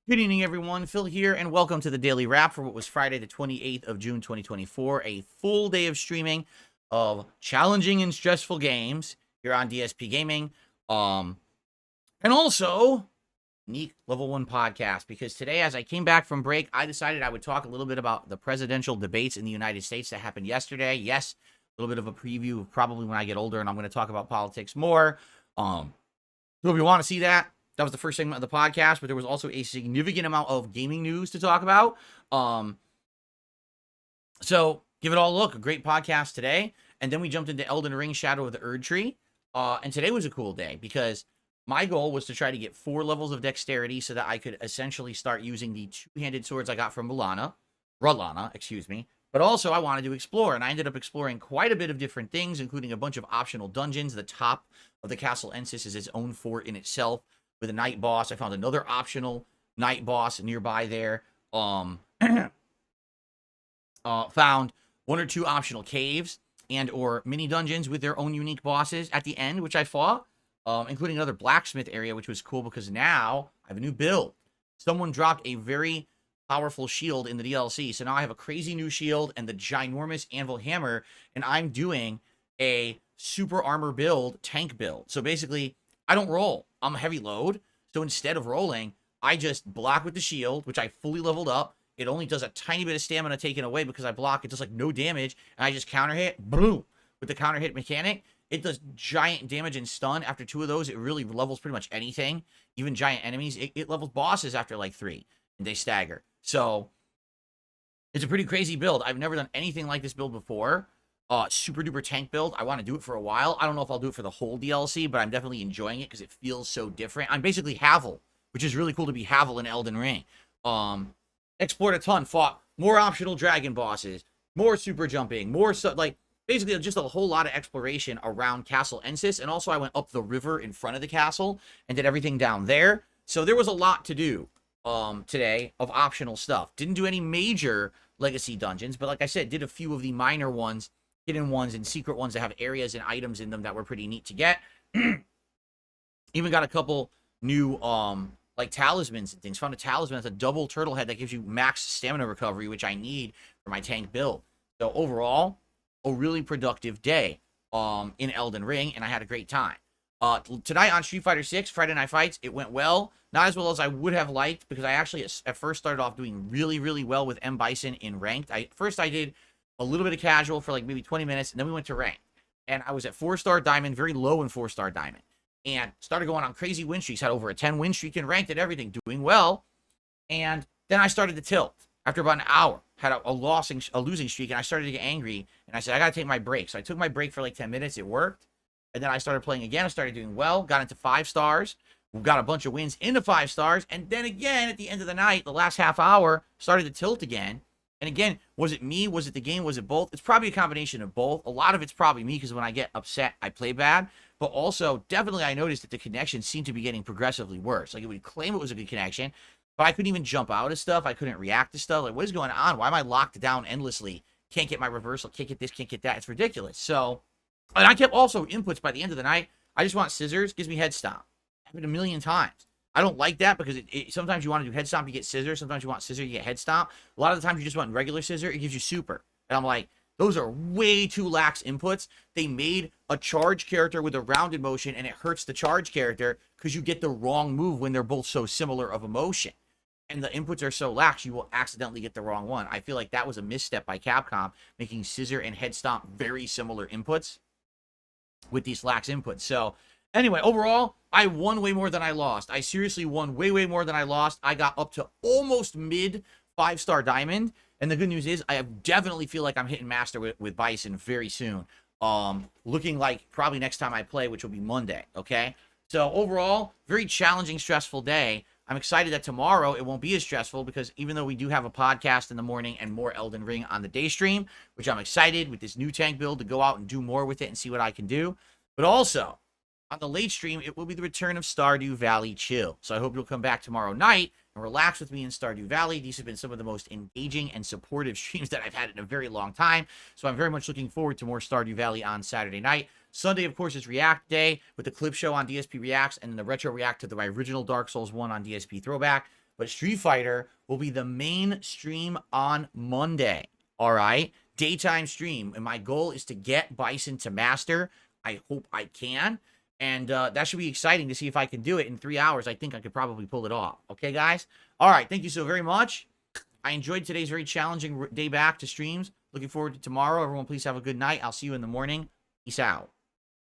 Good evening, everyone. Phil here, and welcome to the Daily Wrap for what was Friday, the 28th of June, 2024. A full day of streaming of challenging and stressful games here on DSPGaming. And also, unique Level 1 podcast, because today, as I came back from break, I decided I would talk a little bit about the presidential debates in the United States that happened yesterday. Yes, a little bit of a preview of probably when I get older, and I'm going to talk about politics more. So if you want to see that, that was the first segment of the podcast, but there was also a significant amount of gaming news to talk about. So give it all a look. A great podcast today. And then we jumped into Elden Ring Shadow of the Erd Tree. And today was a cool day because my goal was to try to get 4 levels of dexterity so that I could essentially start using the two-handed swords I got from Rulana, excuse me. But also I wanted to explore, and I ended up exploring quite a bit of different things, including a bunch of optional dungeons. The top of the Castle Ensis is its own fort in itself with a night boss. I found another optional night boss nearby there. Found 1 or 2 optional caves and or mini dungeons with their own unique bosses at the end, which I fought, including another blacksmith area, which was cool because now I have a new build. Someone dropped a very powerful shield in the DLC, so now I have a crazy new shield and the ginormous anvil hammer, and I'm doing a super armor build, tank build. So basically, I don't roll. I'm a heavy load, so instead of rolling, I just block with the shield, which I fully leveled up. It only does a tiny bit of stamina taken away because I block. It does like no damage, and I just counter hit, boom, with the counter hit mechanic. It does giant damage and stun. After 2 of those, it really levels pretty much anything, even giant enemies. It levels bosses after like 3, and they stagger. So it's a pretty crazy build. I've never done anything like this build before. Super duper tank build. I want to do it for a while. I don't know if I'll do it for the whole DLC, but I'm definitely enjoying it because it feels so different. I'm basically Havel, which is really cool to be Havel in Elden Ring. Explored a ton, fought more optional dragon bosses, more super jumping, more basically just a whole lot of exploration around Castle Ensis, and also I went up the river in front of the castle and did everything down there. So there was a lot to do today of optional stuff. Didn't do any major legacy dungeons, but like I said, did a few of the minor ones, hidden ones, and secret ones that have areas and items in them that were pretty neat to get. Even got a couple new like talismans and things. Found a talisman that's a double turtle head that gives you max stamina recovery, which I need for my tank build. So overall, a really productive day in Elden Ring, and I had a great time. Tonight on Street Fighter 6, Friday Night Fights, it went well. Not as well as I would have liked, because I actually at first started off doing really, really well with M. Bison in ranked. First I did a little bit of casual for like maybe 20 minutes, and then we went to ranked. And I was at 4-star diamond, very low in 4-star diamond. And started going on crazy win streaks, had over a 10 win streak in ranked and everything, doing well. And then I started to tilt. After about an hour, had a losing streak, and I started to get angry. And I said, I got to take my break. So I took my break for like 10 minutes. It worked. And then I started playing again. I started doing well. Got into 5 stars. We got a bunch of wins into 5 stars. And then again, at the end of the night, the last half hour, started to tilt again. And again, was it me? Was it the game? Was it both? It's probably a combination of both. A lot of it's probably me because when I get upset, I play bad. But also, definitely I noticed that the connection seemed to be getting progressively worse. Like, it would claim it was a good connection, but I couldn't even jump out of stuff. I couldn't react to stuff. Like, what is going on? Why am I locked down endlessly? Can't get my reversal. Can't get this. Can't get that. It's ridiculous. So, and I kept also inputs by the end of the night. I just want scissors. Gives me head stomp. Happened a million times. I don't like that because sometimes you want to do head stomp, you get scissor. Sometimes you want scissor, you get head stomp. A lot of the times you just want regular scissor. It gives you super. And I'm like, those are way too lax inputs. They made a charge character with a rounded motion, and it hurts the charge character because you get the wrong move when they're both so similar of a motion. And the inputs are so lax, you will accidentally get the wrong one. I feel like that was a misstep by Capcom, making scissor and head stomp very similar inputs with these lax inputs. So anyway, overall, I won way more than I lost. I seriously won way, way more than I lost. I got up to almost mid 5-star diamond. And the good news is I definitely feel like I'm hitting master with Bison very soon. Looking like probably next time I play, which will be Monday, okay? So overall, very challenging, stressful day. I'm excited that tomorrow it won't be as stressful because even though we do have a podcast in the morning and more Elden Ring on the day stream, which I'm excited with this new tank build to go out and do more with it and see what I can do. But also, on the late stream, it will be the return of Stardew Valley Chill. So I hope you'll come back tomorrow night and relax with me in Stardew Valley. These have been some of the most engaging and supportive streams that I've had in a very long time. So I'm very much looking forward to more Stardew Valley on Saturday night. Sunday, of course, is React Day with the clip show on DSP Reacts and then the retro react to my original Dark Souls 1 on DSP Throwback. But Street Fighter will be the main stream on Monday. All right, daytime stream, and my goal is to get Bison to master. I hope I can, and that should be exciting to see if I can do it in 3 hours. I think I could probably pull it off. Okay, guys. All right, thank you so very much. I enjoyed today's very challenging day back to streams. Looking forward to tomorrow. Everyone, please have a good night. I'll see you in the morning. Peace out.